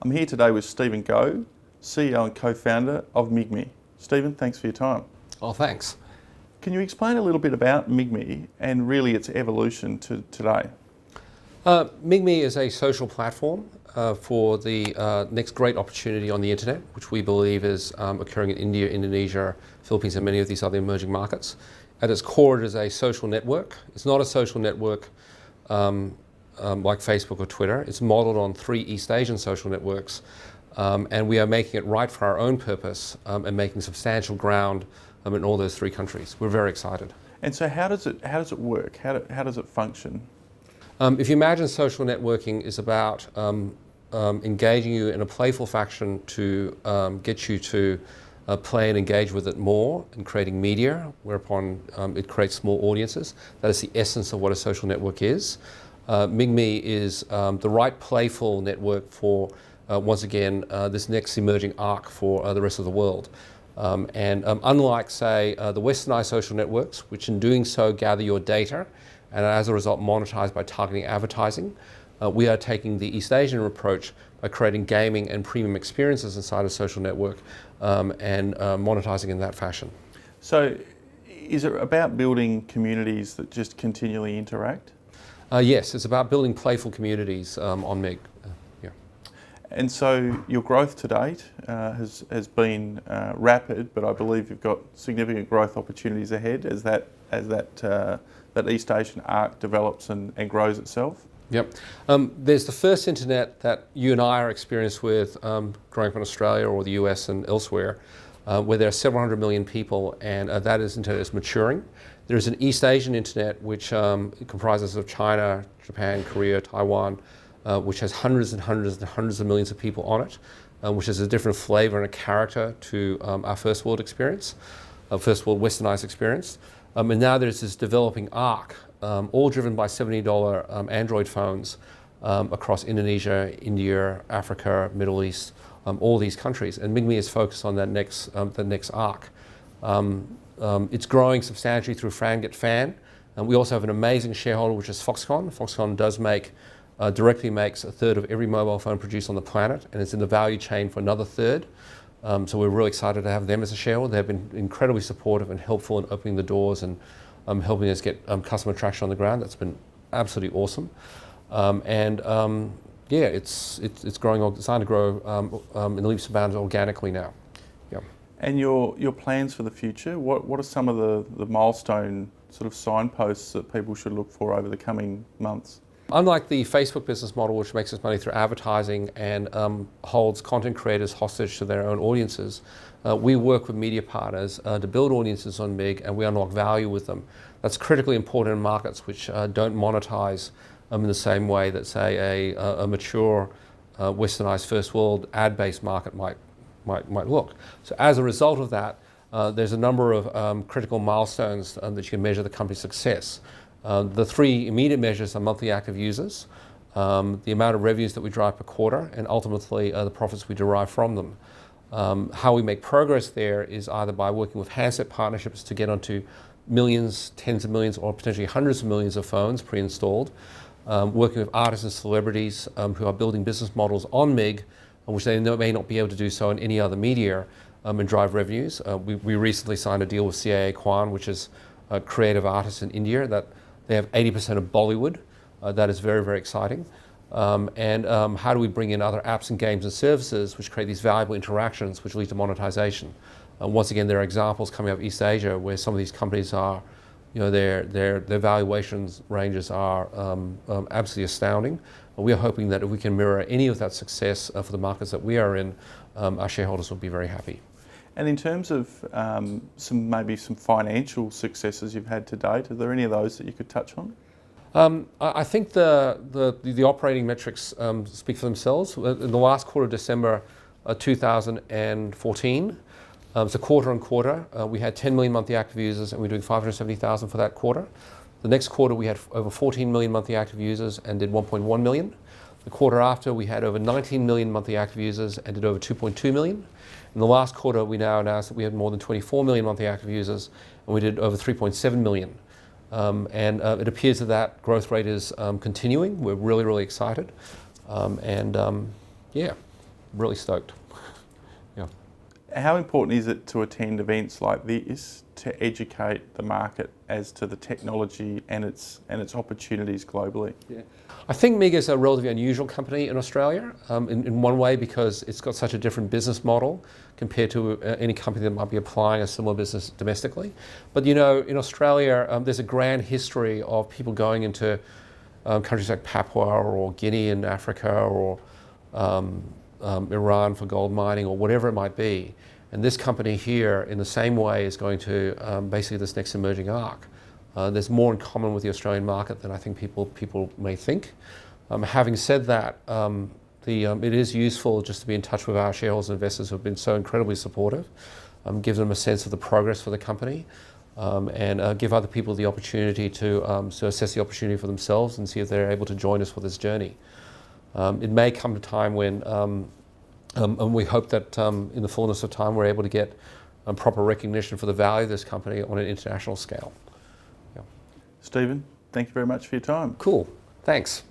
I'm here today with Stephen Goh, CEO and co-founder of Migme. Stephen, thanks for your time. Oh, thanks. Can you explain a little bit about Migme and really its evolution to today? Migme is a social platform for the next great opportunity on the internet, which we believe is occurring in India, Indonesia, Philippines, and many of these other emerging markets. At its core, it is a social network. It's not a social network like Facebook or Twitter. It's modeled on 3 East Asian social networks, and we are making it right for our own purpose and making substantial ground in all those 3 countries. We're very excited. And so how does it work? How does it function? If you imagine social networking is about engaging you in a playful fashion to get you to play and engage with it more, and creating media, whereupon it creates small audiences. That is the essence of what a social network is. Migme is the right playful network for, once again, this next emerging arc for the rest of the world. Unlike, say, the westernized social networks, which in doing so gather your data and as a result monetize by targeting advertising, we are taking the East Asian approach by creating gaming and premium experiences inside a social network and monetizing in that fashion. So is it about building communities that just continually interact? Yes, it's about building playful communities on Mig. And so your growth to date has been rapid, but I believe you've got significant growth opportunities ahead as that East Asian arc develops and grows itself. Yep. There's the first internet that you and I are experienced with growing up in Australia or the US and elsewhere, where there are several hundred million people, and that internet is maturing. There's an East Asian internet which comprises of China, Japan, Korea, Taiwan, which has hundreds and hundreds and hundreds of millions of people on it, which is a different flavor and a character to our first world experience, first world westernized experience. And now there's this developing arc, all driven by $70 Android phones across Indonesia, India, Africa, Middle East, all these countries. And Migme is focused on that next arc. It's growing substantially through Fan Get Fan. And we also have an amazing shareholder, which is Foxconn. Foxconn does directly makes 1/3 of every mobile phone produced on the planet, and it's in the value chain for another 1/3. So we're really excited to have them as a shareholder. They've been incredibly supportive and helpful in opening the doors and helping us get customer traction on the ground. That's been absolutely awesome. It's growing. It's starting to grow in leaps and bounds organically now. Yeah. And your plans for the future? What are some of the milestone sort of signposts that people should look for over the coming months? Unlike the Facebook business model, which makes its money through advertising and holds content creators hostage to their own audiences, we work with media partners to build audiences on Mig, and we unlock value with them. That's critically important in markets which don't monetize in the same way that, say, a mature, westernized first world ad-based market might look. So as a result of that, there's a number of critical milestones that you can measure the company's success. The 3 immediate measures are monthly active users, the amount of revenues that we drive per quarter, and ultimately the profits we derive from them. How we make progress there is either by working with handset partnerships to get onto millions, tens of millions, or potentially hundreds of millions of phones pre-installed, working with artists and celebrities who are building business models on Mig, which they may not be able to do so in any other media, and drive revenues. We recently signed a deal with CAA Kwan, which is a creative artist in India, that they have 80% of Bollywood. That is very, very exciting. How do we bring in other apps and games and services which create these valuable interactions which lead to monetization? Once again, there are examples coming out of East Asia where some of these companies are, their valuations ranges are absolutely astounding. We are hoping that if we can mirror any of that success for the markets that we are in, our shareholders will be very happy. And in terms of maybe some financial successes you've had to date, are there any of those that you could touch on? I think the operating metrics speak for themselves. In the last quarter of December 2014, so quarter on quarter, we had 10 million monthly active users, and we're doing 570,000 for that quarter. The next quarter, we had over 14 million monthly active users and did 1.1 million. The quarter after, we had over 19 million monthly active users and did over 2.2 million. In the last quarter, we now announced that we had more than 24 million monthly active users, and we did over 3.7 million. It appears that growth rate is continuing. We're really, really excited. Yeah. really stoked. Yeah. How important is it to attend events like this to educate the market as to the technology and its opportunities globally? Yeah. I think Migme is a relatively unusual company in Australia in one way because it's got such a different business model compared to any company that might be applying a similar business domestically. But you know, in Australia, there's a grand history of people going into countries like Papua or Guinea in Africa or Iran for gold mining or whatever it might be. And this company here, in the same way, is going to basically this next emerging arc. There's more in common with the Australian market than I think people may think. Having said that, it is useful just to be in touch with our shareholders and investors who have been so incredibly supportive, give them a sense of the progress for the company, and give other people the opportunity to assess the opportunity for themselves and see if they're able to join us for this journey. It may come a time when, and we hope that in the fullness of time we're able to get proper recognition for the value of this company on an international scale. Stephen, thank you very much for your time. Cool, thanks.